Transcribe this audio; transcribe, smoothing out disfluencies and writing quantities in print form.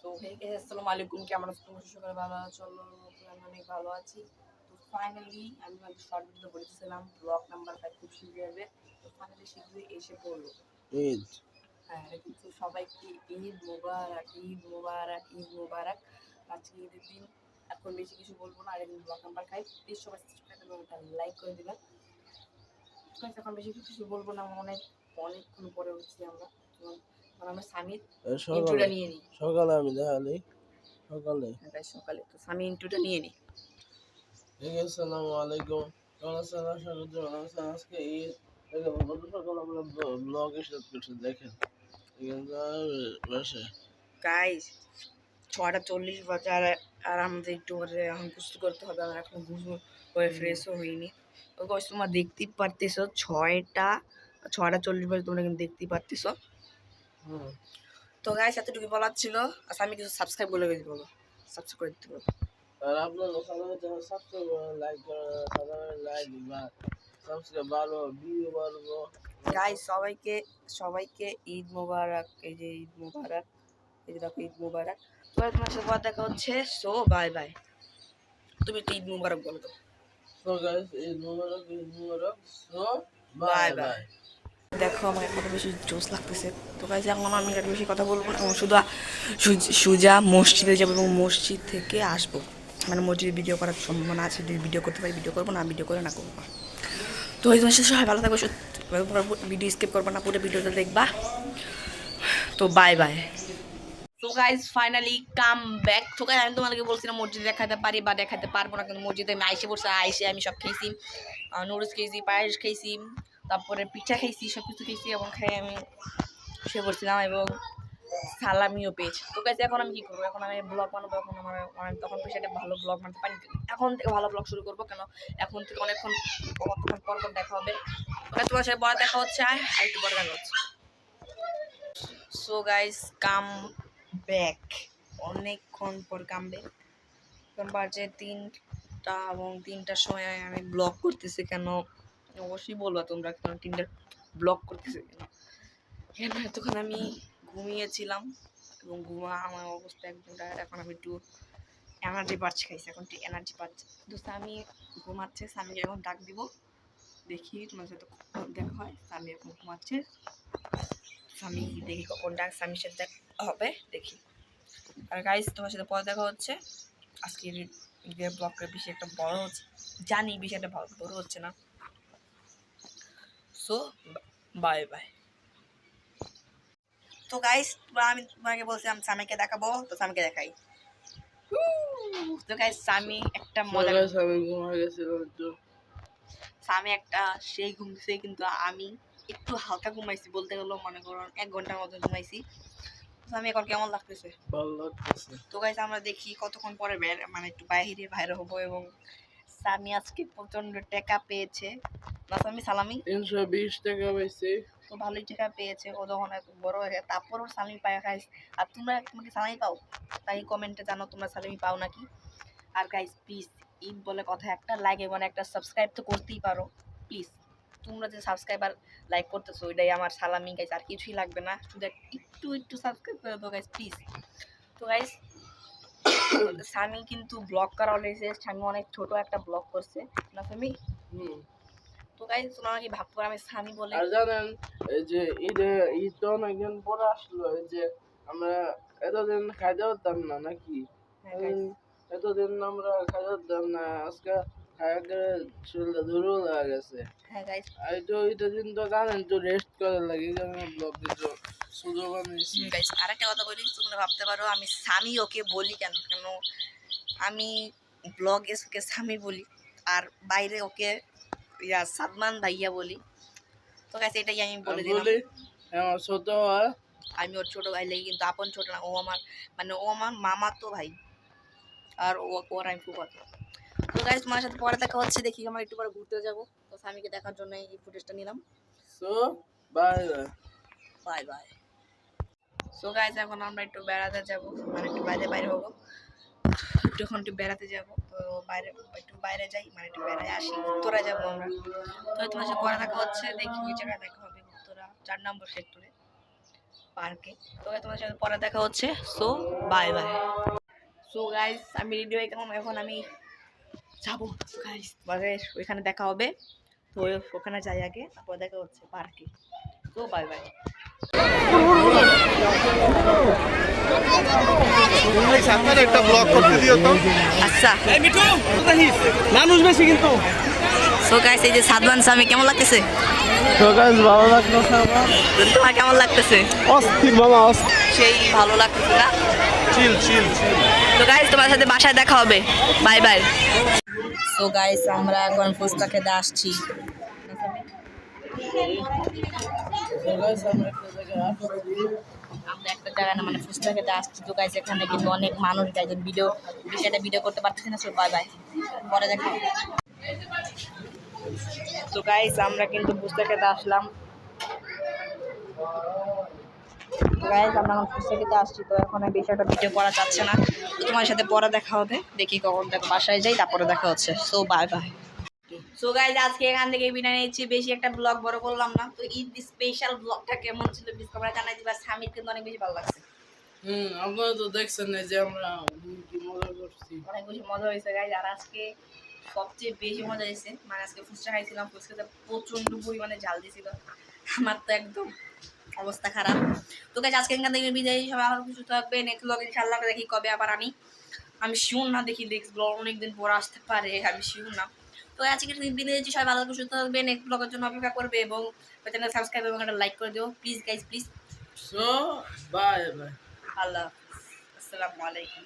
তো hey guys আসসালামু আলাইকুম, কেমন আছো তোমরা? সকালে ভালো আছো? আমি অনেক ভালো আছি। তো ফাইনালি আমি একটা শর্ট ভিডিও করেছিলাম, ব্লগ নাম্বার 5 খুব শীঘ্রই আসবে। তো ফাইনালি শীঘ্রই এসে পড়লো ঈদ। হ্যাঁ, কিন্তু সবাইকে ঈদ মোবারক, ঈদ মোবারক, ঈদ মোবারক। আজকে ঈদের দিন। এখন বেশি কিছু বলবো না, আর একদিন ব্লগ নাম্বার 5 প্লিজ সবাই সাবস্ক্রাইব এবং একটা লাইক করে দিবেন। এখন বেশি কিছু বলবো না, অনেকক্ষণ পরে উঠছি আমরা। আমরা স্বামীর ইন্ট্রোটা নিয়ে নিই। সকালে আমি দেখালি সকালে তো স্বামী ইন্ট্রোটা নিয়ে নিই। আসসালামু আলাইকুম, কেমন আছেন? আশা করছি ভালো আছেন। আজকে ঈদ, গত সকালে আমরা ব্লগ স্টার্ট করছি, দেখেন বসে গাইস 6:40 বাজে, আর আমাদের একটু করে এখন গুস্ত করতে হবে। আমার এখন গুজু হয়ে ফ্রেশও হইনি। তো গাইস তোমরা দেখতেই পারতেছো 6:40 বাজে, তোমরা কিন্তু দেখতেই পারতেছো। তো গাইস এতটুকু বলার ছিল। আচ্ছা আমি কিছু সাবস্ক্রাইব বলে দিতে বলো, সাবস্ক্রাইব করে দিতে বলো। আর আপনার সাবস্ক্রাইব লাইক বা সাবস্ক্রাইব বাড়বো, ভিউ বাড়বো। গাইস সবাইকে ঈদ মোবারক। এই যে ঈদ মোবারক, এই যে দেখো ঈদ মোবারক। তো তোমার সাথে কথা দেখা হচ্ছে। So bye bye. তুমি একটু ঈদ মোবারক বলো তো। So guys, Eid Mubarak, Eid Mubarak. So bye bye. দেখো আমার কত বেশি জোশ লাগতেছে। তো গাইস এখন আমি আর বেশি কথা বলবো না, সুজা মসজিদে যাবো এবং মসজিদ থেকে আসবো। মানে মসজিদে ভিডিও করার সম্ভাবনা আছে, যদি ভিডিও করতে পারি ভিডিও করবো, না ভিডিও করে না করবো। তো এই তোমার সাথে সবাই ভালো থাকবে, ভিডিও স্কিপ করবো না, পুরো ভিডিওটা দেখবা। তো বাই বাই। তো গাইজ ফাইনালি কাম ব্যাক। তো গাইজ আমি তোমাদেরকে বলছিলাম মসজিদে দেখাতে পারি বা দেখাতে পারবো না, কিন্তু মসজিদে আমি আইসে পড়ছি। আইসে আমি সব খেয়েছি, নুডলস খেয়েছি, পায়েস খেয়েছি, তারপরে পিঠা খেয়েছি, সব কিছু খেয়েছি এবং খেয়ে আমি শুয়ে পড়ছিলাম এবং সালামিও পেয়েছি। তো গাইজ এখন আমি কী করবো? এখন আমি ব্লগ বানাবো। এখন আমার তখন পেশাটা ভালো ব্লগ বানাতে পারি, এখন থেকে ভালো ব্লগ শুরু করবো। কেন এখন থেকে অনেকক্ষণ পর দেখা হবে। তোমার সাথে বড় দেখা হচ্ছে, আর একটু বড় দেখা হচ্ছে। সো গাইজ কাম ব্যাক, অনেকক্ষণ পর কাম ব্যাক। এখন বাজে 3টা এবং 3টার সময় আমি ব্লগ করতেছি। কেন অবশ্যই বলবো তোমরা, কেন 3টার ব্লগ করতেছি কেন? এতক্ষণ আমি ঘুমিয়েছিলাম এবং আমার অবস্থা একদম টায়ার্ড। এখন আমি একটু এনার্জি পাচ্ছি, খাইছি, এখন একটু এনার্জি পাচ্ছি। তো স্বামী ঘুমাচ্ছে, স্বামীকে এখন ডাক দিব, দেখি তোমার সাথে দেখা হয়। স্বামী এখন ঘুমাচ্ছে, স্বামী দেখি কখন ডাক স্বামীর সাথে দেখা হবে, দেখি। আর গাইস তোমার সাথে পরে দেখা হচ্ছে। আজকের ব্লগটা বেশি একটা বড় হচ্ছে, জানি বেশি একটা বড় হচ্ছে না। So bye by. তো গাইস আমি তোমাকে বলছিলাম স্বামীকে দেখাবো, তো স্বামীকে দেখাই। তো গাইস স্বামী একটা মজা, স্বামী একটা সেই ঘুমছে, কিন্তু আমি একটু হালকা ঘুমাইছি, বলতে গেলো মনে করো 1 ঘন্টার মতো ঘুমাইছি। আমি এখন কেমন লাগতেছে? ভালো লাগতেছে। তো গাইস আমরা দেখি কতক্ষণ পরে মানে একটু বাইরে হবো। এবং স্বামী আজকে প্রচন্ড টাকা পেয়েছে না স্বামী? সালামি 320 টাকা পাইছি। তো ভালোই টাকা পেয়েছে ও, যখন এত বড় হয়ে গেছে তারপরও স্বামী পায় খাইস। আর তোমরা কি সালামি পাও? তাই কমেন্টে জানো তোমরা সালামি পাও নাকি। আর গাইস প্লিজ ঈদ বলে কথা, একটা লাইক এবং একটা সাবস্ক্রাইব তো করতেই পারো প্লিজ। তোমরা যে সাবস্ক্রাইব আর লাইক করতেছো ওইটাই আমার সালামি গাইস, আর কিছুই লাগবে না, শুধু একটু সাবস্ক্রাইব করে দাও গাইস প্লিজ। তো গাইস স্বামী কিন্তু ব্লগ করা অলরেডি, স্বামী অনেক ছোট একটা ব্লগ করছে না স্বামী? তো গাইস তোমরা কি ভাবতে পারো আমি স্বামী বলে? আর জানেন এই যে ঈদ তো অনেকদিন পরে আসলো, এই যে আমরা এতদিন খাইতে পারতাম না নাকি? এতদিন আমরা খাইতে পারতাম না, আজকে খাওয়া করে শরীরটা দুর্বল হয়ে গেছে। হ্যাঁ গাইস, এই তো এটা দিন তো জানেন তো রেস্ট করার লাগে, আমি ব্লগ দিতে সুযোগ বানিয়েছি। গাইস আরেকটা কথা বলি, তোমরা ভাবতে পারো আমি স্বামী ওকে বলি কেন? আমি ব্লগে ওকে স্বামী বলি, আর বাইরে ওকে সাদমান ভাইয়া বলি। তো গাইস এটাই আমি বলে দিলাম। আমার ছোট ভাই, আমি ওর ছোট ভাই লাগি, কিন্তু আপন ছোট না, ও আমার মানে ও আমার মামা তো ভাই, আর ওর আমি ফুফাতো। তো গাইস তোমার সাথে পরে দেখা হচ্ছে, দেখি আমরা একটু পরে ঘুরতে যাবো। তো স্বামীকে দেখার জন্য এই ফুটেজটা নিলাম। So bye bye bye. So guys এখন আমরা একটু বেড়াতে যাব, মানে একটু বাইরে হবো, একটু বেড়াতে যাব। তো একটু বাইরে যাই, মানে একটু বেড়ায় আসি। উত্তরা যাবো আমরা। তো তোমার সাথে পরে দেখা হচ্ছে, দেখি ওই জায়গায় দেখা হবে উত্তরা 4 নম্বর সেক্টরে। পার্কে। তো তোমাদের সাথে পরে দেখা হচ্ছে। So bye by. So guys আমি রেডি হয়ে গেলাম, এখন আমি যাবো গাইস, মানে ওইখানে দেখা হবে। তো ওখানে যাই আগে, তারপর দেখা হচ্ছে পার্কে। তো বাই বাই। একটা ব্লগ করতে দিও তো। আচ্ছা মানুষ বেশি কিন্তু সো গাইস এই যে সাদমান স্বামী কেমন লাগতেছে? ভালো লাগলো তোমার কেমন লাগতেছে? অস্থির মামা সেই ভালো লাগতেছে না? চিল চিল চিল। তো গাইস তোমার সাথে বাসায় দেখা হবে। Bye bye. সো গাইস আমরা এখন ফুচকা খেতে আসছি। আমরা একটা জায়গায় না মানে ফুচকা খেতে আসছি। তো গাইস এখানে কিন্তু অনেক মানুষ, গাইস ভিডিও করতে পারতেছি না। সো বাই বাই, পরে দেখা হবে। তো গাইস আমরা কিন্তু ফুচকা খেতে আসলাম। গাইস আমরা এখন ফুচকা খেতে আসছি। তো এখন বেশি একটা ভিডিও করা যাচ্ছে না। তো তোমার সাথে পরে দেখা হবে। দেখি কখন দেখো বাসায় যাই, তারপরে দেখা হচ্ছে। So bye by. So guys আজকে এখান থেকে বিদায় নিচ্ছি। বেশি একটা ব্লগ বড় করলাম না। তো ঈদ স্পেশাল ব্লগটা কেমন ছিল প্লিজ কমেন্টে জানাই দিবা। স্বামীর কিন্তু অনেক বেশি ভালো লাগছে। আপনারা তো দেখছেন না যে আমরা কি মজা করছি। অনেক বেশি মজা হয়েছে গাইস। আর আজকে সবচেয়ে বেশি মজা হয়েছে মানে আজকে ফুচকা খাইছিলাম। ফুচকাতে প্রচন্ড পরিমাণে ঝাল দিয়েছিল। আমার তো একদম অবস্থা খারাপ। তো গাইস আজকে এখান থেকে বিদায়। সবাই আরো কিছু থাকবে নেক্সট ব্লগ ইনশাআল্লাহ। দেখি কবে আবার আমি শিওর না, দেখি নেক্সট ব্লগ অনেকদিন পর আসতে পারে, আমি শিওর না। তো আজকে বিদায় দিচ্ছি। সবাই ভালো সুস্থ থাকবে, নেক্সট ব্লগের জন্য অপেক্ষা করবে এবং চ্যানেল সাবস্ক্রাইব এবং একটা লাইক করে দিও please guys please. So bye bye. আল্লাহ হাফেজ, আসসালামু আলাইকুম।